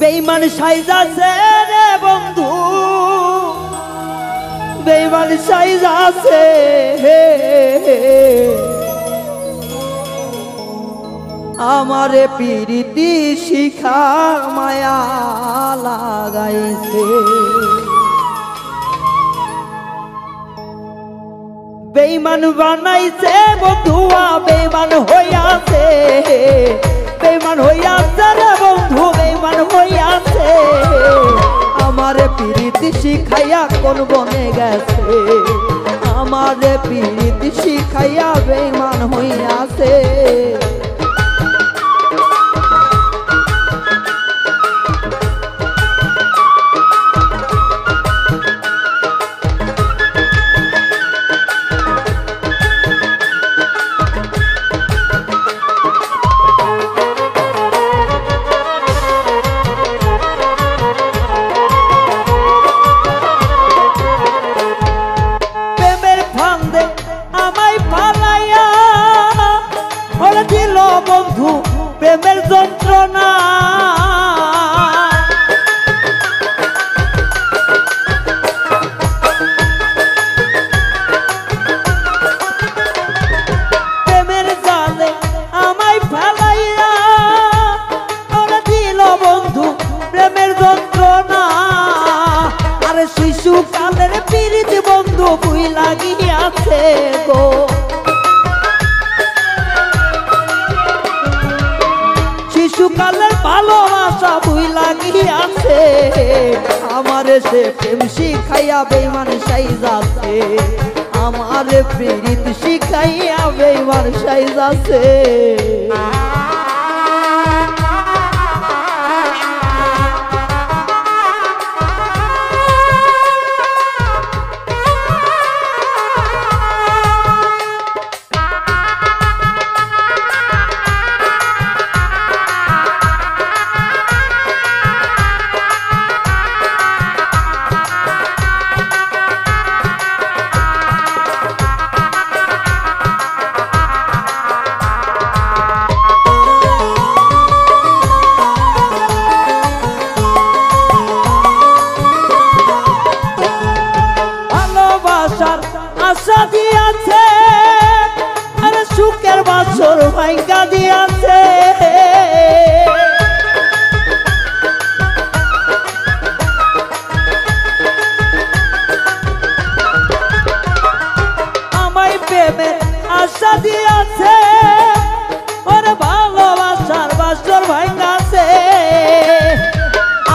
বেঈমান সাইজাছে রে বন্ধু, বেঈমান সাইজাছে। আমারে প্রীতি শিখা মায়া লাগাইছে। বেঈমান বানাইছে বন্ধুয়া, বেঈমান হইয়াছে, বেঈমান হইয়াছে রে বন্ধু, বেঈমান হইয়াছে। আমারে প্রীতি শিখাইয়া কোন বনে গেছে, আমারে প্রীতি শিখাইয়া বেঈমান হইয়াছে। বন্ধু প্রেমের যন্ত্রণা, প্রেমের জালে আমায় ফেলাইয়া ওরে দিল বন্ধু প্রেমের যন্ত্রণা। আরে শিশুকালের প্রীতি বন্ধু ভুইলা গিয়াছে গো, শিশুকালের ভালোবাসা ভুইলা গিয়াছে। আমারে সে প্রেম শিখাইয়া বেঈমান সাইজাছে, আমারে প্রীতি শিখাইয়া বেঈমান সাইজাছে। আশা দিয়াছে আর সুখের বাসর ভাঙ্গা দিয়াছে। আমায় প্রেমের আশা দিয়াছে ওর ভালোবাসার বাসর ভাঙ্গাছে।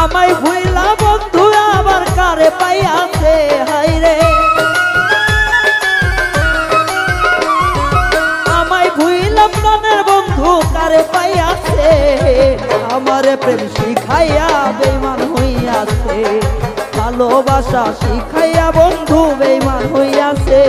আমায় ভুইলা বন্ধু আবার কারে পাইয়াছে, হাইরে প্রাণের বন্ধু কারে পাইয়াছে। আমারে প্রেম শিখাইয়া বেঈমান হইয়াছে, ভালোবাসা শিখাইয়া বন্ধু বেঈমান হইয়াছে।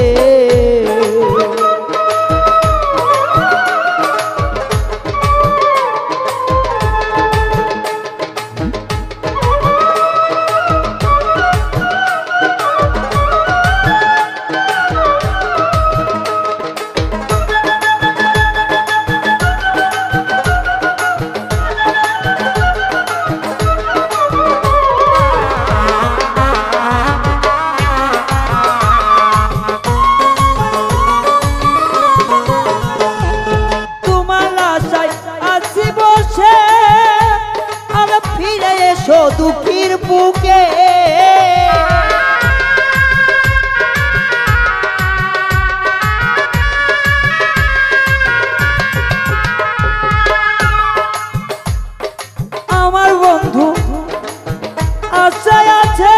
দুঃখীর বুকে আমার বন্ধু আশায় আছে,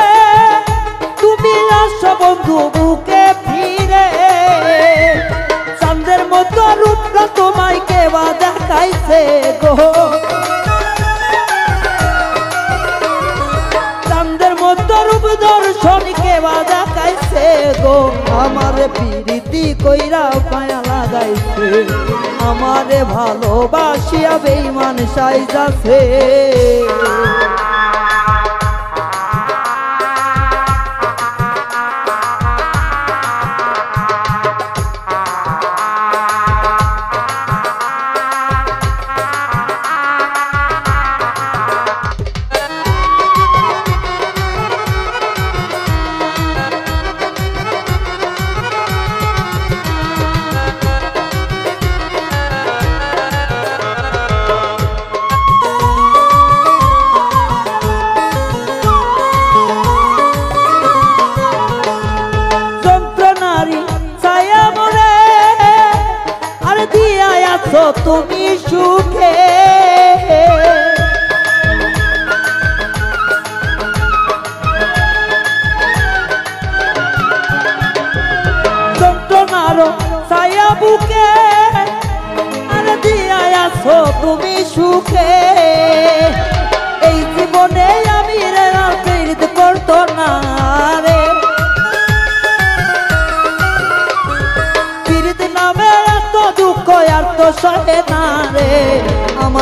তুমি আসো বন্ধু বুকে ফিরে। চাঁদের মতো রূপটা তোমায় কেবা দেখাইছে গো, রূপ দর্শন কেবা দেখাইছে গো। আমারে প্রীতি কইরা পায়া লাগাইছে, আমারে ভালোবাসিয়া বেঈমান সাইজাছে।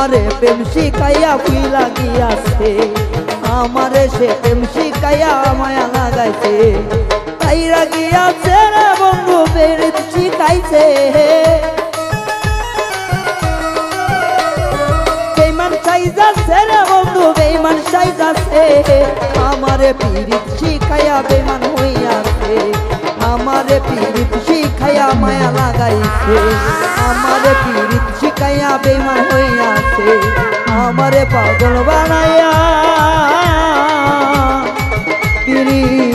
আমারে প্রেম শিখাইয়া ভুইলা গিয়াছে আমারে সে প্রেম শিখাইয়া মায়া লাগাইছে তাইরা গিয়াছে রে বন্ধু প্রেম শিখাইছে বেঈমান সাইজাছে রে বন্ধু বেঈমান সাইজাছে আমারে পীড়িত শিখাইয়া বেঈমান হইয়াছে আমারে পীড়িত শিখাইয়া মায়া লাগাইছে আমারে পীড়িত শিখাইয়া বেঈমান হইয়াছে আমারে পাগল বানাইয়া পীড়িত